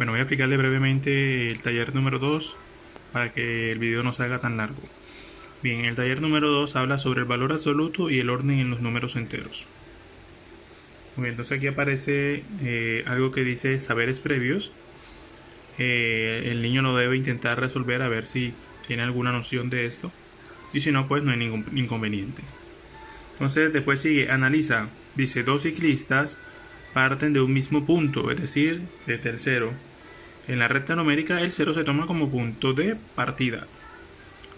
Bueno, voy a explicarle brevemente el taller número 2 para que el video no se haga tan largo. Bien, el taller número 2 habla sobre el valor absoluto y el orden en los números enteros. Muy bien, entonces aquí aparece algo que dice saberes previos. El niño lo debe intentar resolver a ver si tiene alguna noción de esto. Y si no, pues no hay ningún inconveniente. Entonces después sigue, analiza. Dice, dos ciclistas parten de un mismo punto, es decir, desde el cero. En la recta numérica el 0 se toma como punto de partida.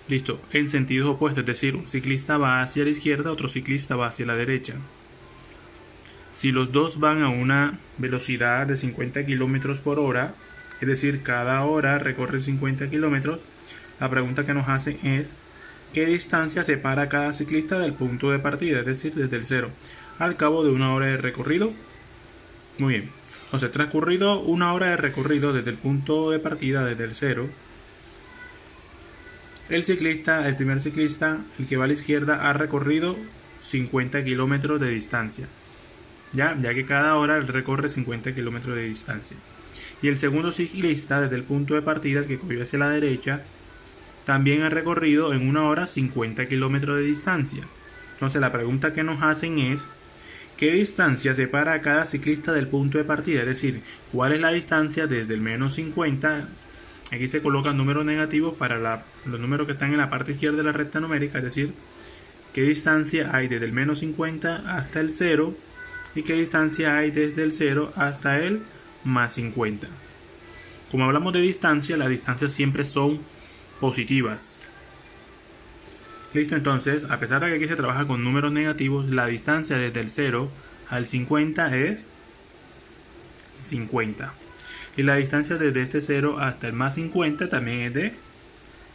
Listo, en sentidos opuestos, es decir, un ciclista va hacia la izquierda, otro ciclista va hacia la derecha. Si los dos van a una velocidad de 50 km por hora, es decir, cada hora recorre 50 km, la pregunta que nos hacen es ¿qué distancia separa cada ciclista del punto de partida, es decir, desde el 0, al cabo de una hora de recorrido? Muy bien. Entonces, transcurrido una hora de recorrido desde el punto de partida, desde el 0, el primer ciclista, el que va a la izquierda, ha recorrido 50 kilómetros de distancia. Ya que cada hora él recorre 50 kilómetros de distancia. Y el segundo ciclista, desde el punto de partida, el que cogió hacia la derecha, también ha recorrido en una hora 50 kilómetros de distancia. Entonces, la pregunta que nos hacen es ¿qué distancia separa a cada ciclista del punto de partida? Es decir, ¿cuál es la distancia desde el menos 50? Aquí se colocan números negativos para los números que están en la parte izquierda de la recta numérica, es decir, ¿qué distancia hay desde el menos 50 hasta el 0? ¿Y qué distancia hay desde el 0 hasta el más 50? Como hablamos de distancia, las distancias siempre son positivas. Listo, entonces, a pesar de que aquí se trabaja con números negativos, la distancia desde el 0 al 50 es 50. Y la distancia desde este 0 hasta el más 50 también es de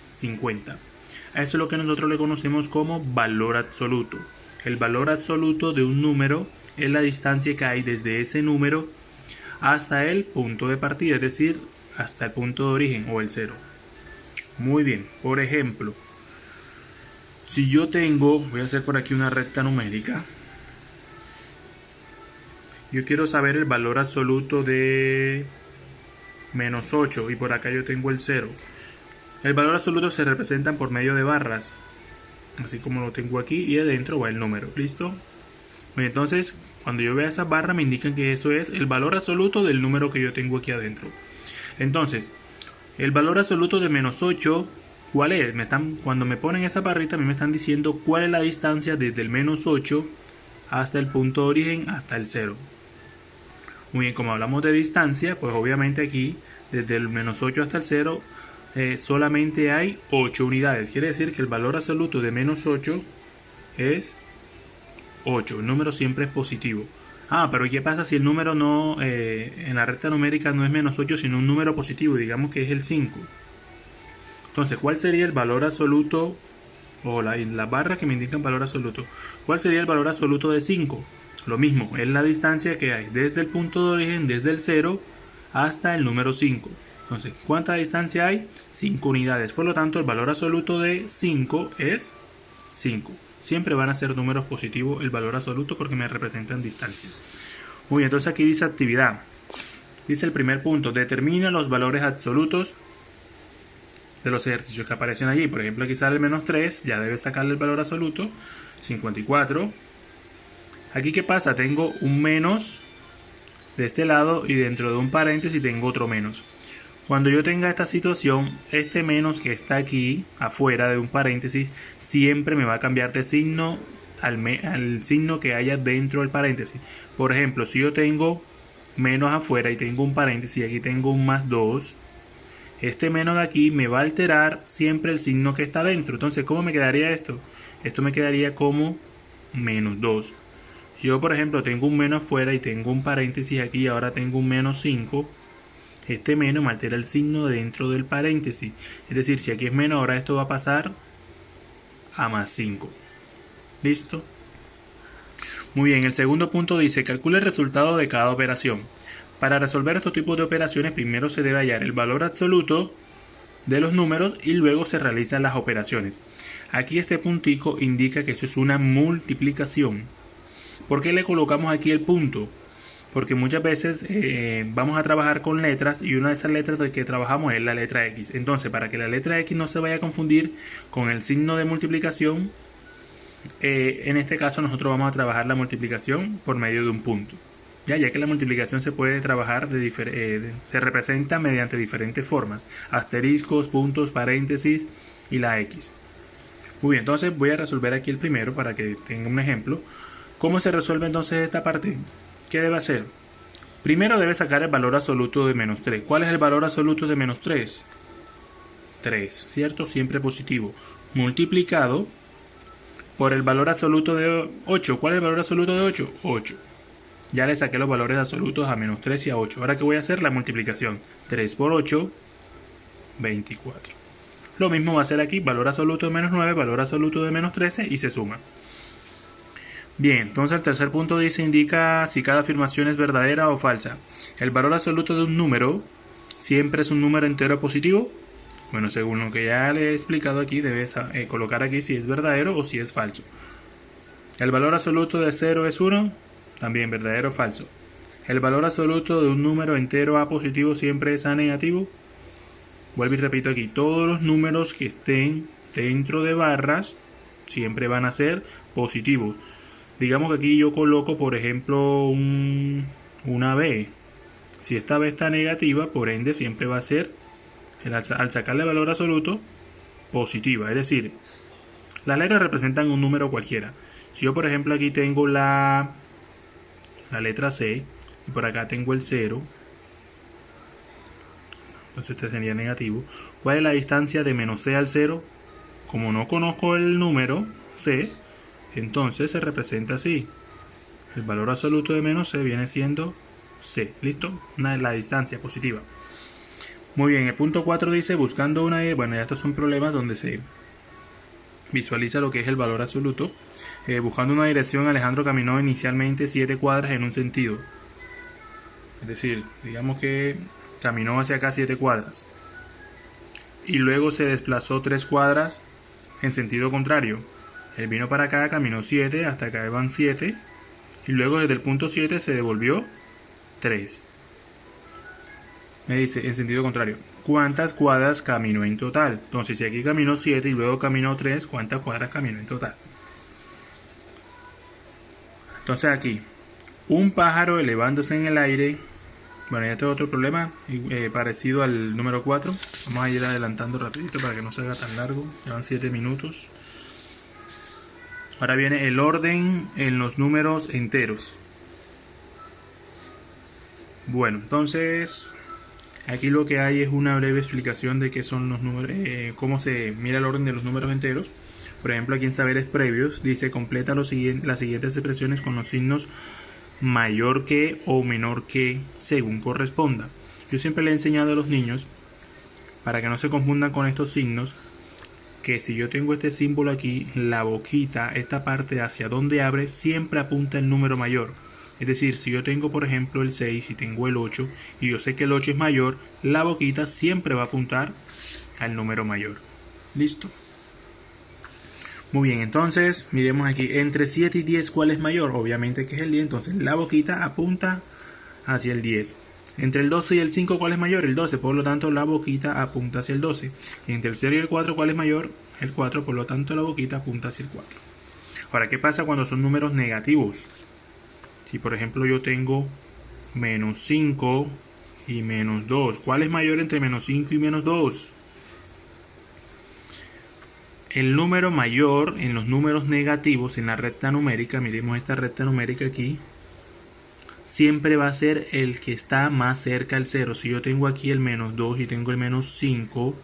50. A eso es lo que nosotros le conocemos como valor absoluto. El valor absoluto de un número es la distancia que hay desde ese número hasta el punto de partida, es decir, hasta el punto de origen o el 0. Muy bien, por ejemplo, si yo tengo, voy a hacer por aquí una recta numérica. Yo quiero saber el valor absoluto de menos 8 y por acá yo tengo el 0. El valor absoluto se representa por medio de barras, así como lo tengo aquí, y adentro va el número. ¿Listo? Bueno, entonces, cuando yo vea esas barras me indican que eso es el valor absoluto del número que yo tengo aquí adentro. Entonces, el valor absoluto de menos 8, ¿cuál es? Cuando me ponen esa barrita, a mí me están diciendo cuál es la distancia desde el menos 8 hasta el punto de origen, hasta el 0. Muy bien, como hablamos de distancia, pues obviamente aquí, desde el menos 8 hasta el 0, solamente hay 8 unidades. Quiere decir que el valor absoluto de menos 8 es 8. El número siempre es positivo. Pero ¿qué pasa si el número no en la recta numérica no es menos 8, sino un número positivo? Digamos que es el 5. Entonces, ¿cuál sería el valor absoluto? O las barras que me indican valor absoluto. ¿Cuál sería el valor absoluto de 5? Lo mismo, es la distancia que hay desde el punto de origen, desde el 0 hasta el número 5. Entonces, ¿cuánta distancia hay? 5 unidades. Por lo tanto, el valor absoluto de 5 es 5. Siempre van a ser números positivos el valor absoluto porque me representan distancias. Muy bien, entonces aquí dice actividad. Dice el primer punto, determina los valores absolutos de los ejercicios que aparecen allí. Por ejemplo, aquí sale el menos 3, ya debes sacarle el valor absoluto, 54. Aquí, ¿qué pasa? Tengo un menos de este lado y dentro de un paréntesis tengo otro menos. Cuando yo tenga esta situación, este menos que está aquí afuera de un paréntesis siempre me va a cambiar de signo al signo que haya dentro del paréntesis. Por ejemplo, si yo tengo menos afuera y tengo un paréntesis y aquí tengo un más 2, este menos de aquí me va a alterar siempre el signo que está dentro. Entonces, ¿cómo me quedaría esto? Esto me quedaría como menos 2. Yo, por ejemplo, tengo un menos afuera y tengo un paréntesis aquí y ahora tengo un menos 5. Este menos me altera el signo dentro del paréntesis. Es decir, si aquí es menos, ahora esto va a pasar a más 5. ¿Listo? Muy bien, el segundo punto dice, calcula el resultado de cada operación. Para resolver estos tipos de operaciones, primero se debe hallar el valor absoluto de los números y luego se realizan las operaciones. Aquí este puntico indica que eso es una multiplicación. ¿Por qué le colocamos aquí el punto? Porque muchas veces vamos a trabajar con letras y una de esas letras de que trabajamos es la letra X. Entonces, para que la letra X no se vaya a confundir con el signo de multiplicación, en este caso nosotros vamos a trabajar la multiplicación por medio de un punto. Ya que la multiplicación se puede trabajar se representa mediante diferentes formas: asteriscos, puntos, paréntesis y la X. Muy bien, entonces voy a resolver aquí el primero para que tenga un ejemplo. ¿Cómo se resuelve entonces esta parte? ¿Qué debe hacer? Primero debe sacar el valor absoluto de menos 3. ¿Cuál es el valor absoluto de menos 3? 3, ¿cierto? Siempre positivo. Multiplicado por el valor absoluto de 8. ¿Cuál es el valor absoluto de 8? 8. Ya le saqué los valores absolutos a menos 3 y a 8. Ahora que voy a hacer la multiplicación. 3 por 8, 24. Lo mismo va a ser aquí. Valor absoluto de menos 9, valor absoluto de menos 13 y se suma. Bien, entonces el tercer punto dice, indica si cada afirmación es verdadera o falsa. El valor absoluto de un número siempre es un número entero positivo. Bueno, según lo que ya le he explicado aquí, debes colocar aquí si es verdadero o si es falso. El valor absoluto de 0 es 1, también verdadero o falso. El valor absoluto de un número entero A positivo siempre es A negativo. Vuelvo y repito aquí, todos los números que estén dentro de barras siempre van a ser positivos. Digamos que aquí yo coloco, por ejemplo, una B. Si esta B está negativa, por ende siempre va a ser, al sacarle valor absoluto, positiva. Es decir, las letras representan un número cualquiera. Si yo, por ejemplo, aquí tengo la letra C y por acá tengo el 0, entonces este sería negativo. ¿Cuál es la distancia de menos C al 0? Como no conozco el número C, entonces se representa así. El valor absoluto de menos C viene siendo C. ¿Listo? La distancia positiva. Muy bien, el punto 4 dice buscando una... Bueno, ya estos son problemas donde se visualiza lo que es el valor absoluto. Buscando una dirección, Alejandro caminó inicialmente 7 cuadras en un sentido. Es decir, digamos que caminó hacia acá 7 cuadras. Y luego se desplazó 3 cuadras en sentido contrario. Él vino para acá, caminó 7, hasta acá van 7. Y luego desde el punto 7 se devolvió 3. Me dice en sentido contrario, ¿cuántas cuadras caminó en total? Entonces si aquí caminó 7 y luego caminó 3, ¿cuántas cuadras caminó en total? Entonces aquí, un pájaro elevándose en el aire. Bueno, ya este es otro problema parecido al número 4. Vamos a ir adelantando rapidito para que no se haga tan largo. Llevan 7 minutos. Ahora viene el orden en los números enteros. Bueno, entonces aquí lo que hay es una breve explicación de qué son los números, cómo se mira el orden de los números enteros. Por ejemplo, aquí en saberes previos dice completa las siguientes expresiones con los signos mayor que o menor que según corresponda. Yo siempre le he enseñado a los niños, para que no se confundan con estos signos, que si yo tengo este símbolo aquí, la boquita, esta parte hacia donde abre, siempre apunta el número mayor. Es decir, si yo tengo por ejemplo el 6 y tengo el 8 y yo sé que el 8 es mayor, la boquita siempre va a apuntar al número mayor. ¿Listo? Muy bien, entonces miremos aquí, entre 7 y 10, ¿cuál es mayor? Obviamente que es el 10, entonces la boquita apunta hacia el 10. Entre el 12 y el 5, ¿cuál es mayor? El 12, por lo tanto la boquita apunta hacia el 12. Entre el 0 y el 4, ¿cuál es mayor? El 4, por lo tanto la boquita apunta hacia el 4. Ahora, ¿qué pasa cuando son números negativos? Si por ejemplo yo tengo menos 5 y menos 2, ¿cuál es mayor entre menos 5 y menos 2? El número mayor en los números negativos en la recta numérica, miremos esta recta numérica aquí, siempre va a ser el que está más cerca al 0. Si yo tengo aquí el menos 2 y tengo el menos 5,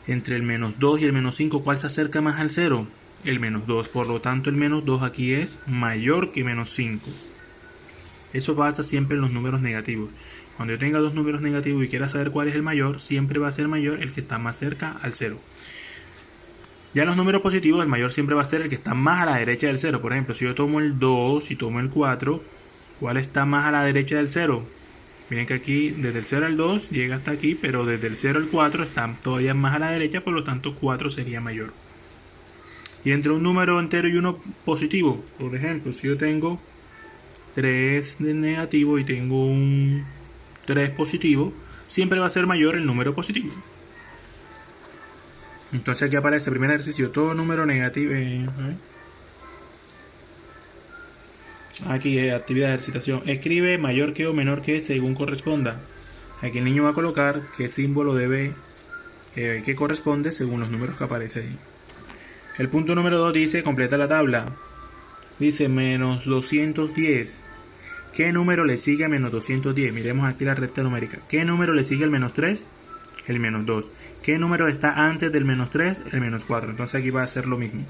entre el menos 2 y el menos 5, ¿cuál se acerca más al 0? El menos 2, por lo tanto el menos 2 aquí es mayor que menos 5. Eso pasa siempre en los números negativos. Cuando yo tenga dos números negativos y quiera saber cuál es el mayor, siempre va a ser mayor el que está más cerca al 0. Ya en los números positivos, el mayor siempre va a ser el que está más a la derecha del 0. Por ejemplo, si yo tomo el 2 y tomo el 4, ¿cuál está más a la derecha del 0? Miren que aquí desde el 0 al 2 llega hasta aquí, pero desde el 0 al 4 está todavía más a la derecha, por lo tanto 4 sería mayor. Y entre un número entero y uno positivo, por ejemplo, si yo tengo 3 negativo y tengo un 3 positivo, siempre va a ser mayor el número positivo. Entonces aquí aparece el primer ejercicio, todo número negativo. Aquí actividad de ejercitación. Escribe mayor que o menor que según corresponda. Aquí el niño va a colocar qué símbolo debe, que corresponde según los números que aparecen ahí. El punto número 2 dice, completa la tabla. Dice menos 210. ¿Qué número le sigue a menos 210? Miremos aquí la recta numérica. ¿Qué número le sigue al menos 3? El menos 2. ¿Qué número está antes del menos 3? El menos 4. Entonces aquí va a ser lo mismo.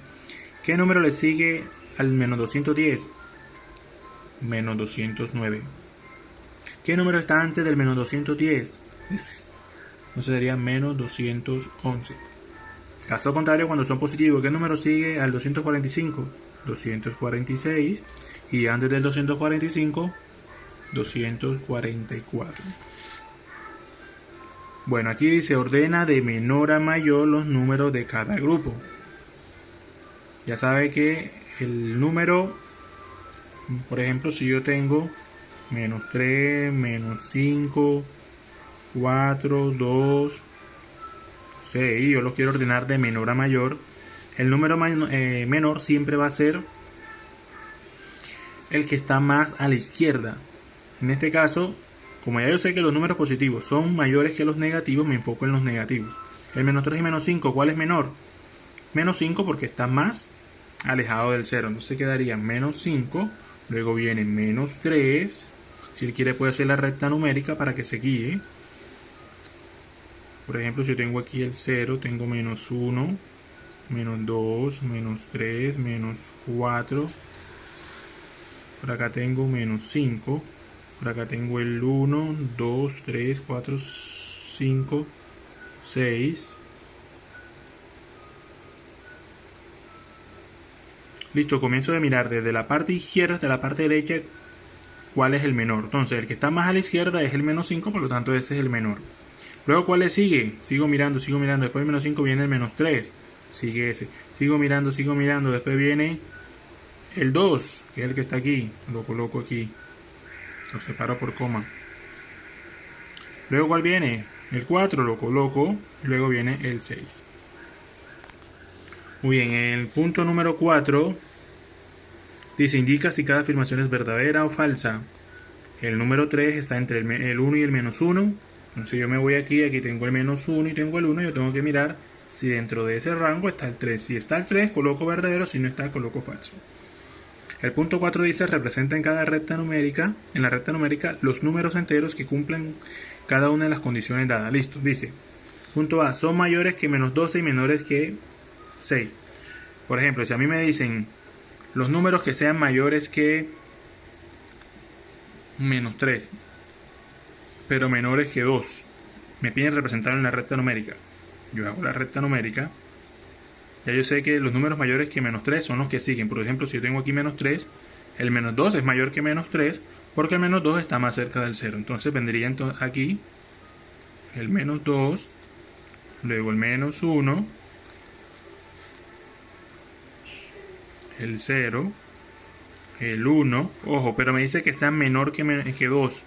¿Qué número le sigue al menos 210? Menos 209. ¿Qué número está antes del menos 210? Entonces sería menos 211. Caso contrario, cuando son positivos, ¿qué número sigue al 245? 246. Y antes del 245, 244. Bueno, aquí dice ordena de menor a mayor los números de cada grupo. Ya sabe que el número, por ejemplo, si yo tengo menos 3, menos 5, 4, 2, 6, yo los quiero ordenar de menor a mayor. El número menor siempre va a ser el que está más a la izquierda. En este caso, como ya yo sé que los números positivos son mayores que los negativos, me enfoco en los negativos. El menos 3 y menos 5, ¿cuál es menor? Menos 5 porque está más alejado del 0. Entonces quedaría menos 5. Luego viene menos 3. Si él quiere puede hacer la recta numérica para que se guíe. Por ejemplo, si yo tengo aquí el 0, tengo menos 1, menos 2, menos 3, menos 4. Por acá tengo menos 5. Por acá tengo el 1, 2, 3, 4, 5, 6. Listo, comienzo a mirar desde la parte izquierda hasta la parte derecha cuál es el menor. Entonces, el que está más a la izquierda es el menos 5, por lo tanto ese es el menor. Luego, ¿cuál le sigue? Sigo mirando. Después del menos 5 viene el menos 3. Sigue ese. Sigo mirando. Después viene el 2, que es el que está aquí. Lo coloco aquí. Lo separo por coma. Luego, ¿cuál viene? El 4 lo coloco. Luego viene el 6. Muy bien, el punto número 4 dice, indica si cada afirmación es verdadera o falsa. El número 3 está entre el 1 y el menos 1. Entonces yo me voy aquí tengo el menos 1 y tengo el 1. Yo tengo que mirar si dentro de ese rango está el 3. Si está el 3, coloco verdadero. Si no está, coloco falso. El punto 4 dice, representa en cada recta numérica, en la recta numérica, los números enteros que cumplen cada una de las condiciones dadas. Listo, dice, punto A, son mayores que menos 12 y menores que 6. Por ejemplo, si a mí me dicen los números que sean mayores que menos 3, pero menores que 2, me piden representar en la recta numérica. Yo hago la recta numérica. Ya yo sé que los números mayores que menos 3 son los que siguen. Por ejemplo, si yo tengo aquí menos 3, el menos 2 es mayor que menos 3 porque el menos 2 está más cerca del 0. Entonces vendría aquí el menos 2, luego el menos 1, el 0, el 1. Ojo, pero me dice que sea menor que 2.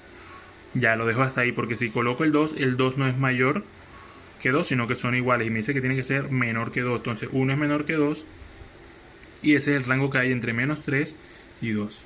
Ya lo dejo hasta ahí porque si coloco el 2 no es mayor que 2, sino que son iguales. Y me dice que tiene que ser menor que 2. Entonces 1 es menor que 2. Y ese es el rango que hay entre menos 3 y 2.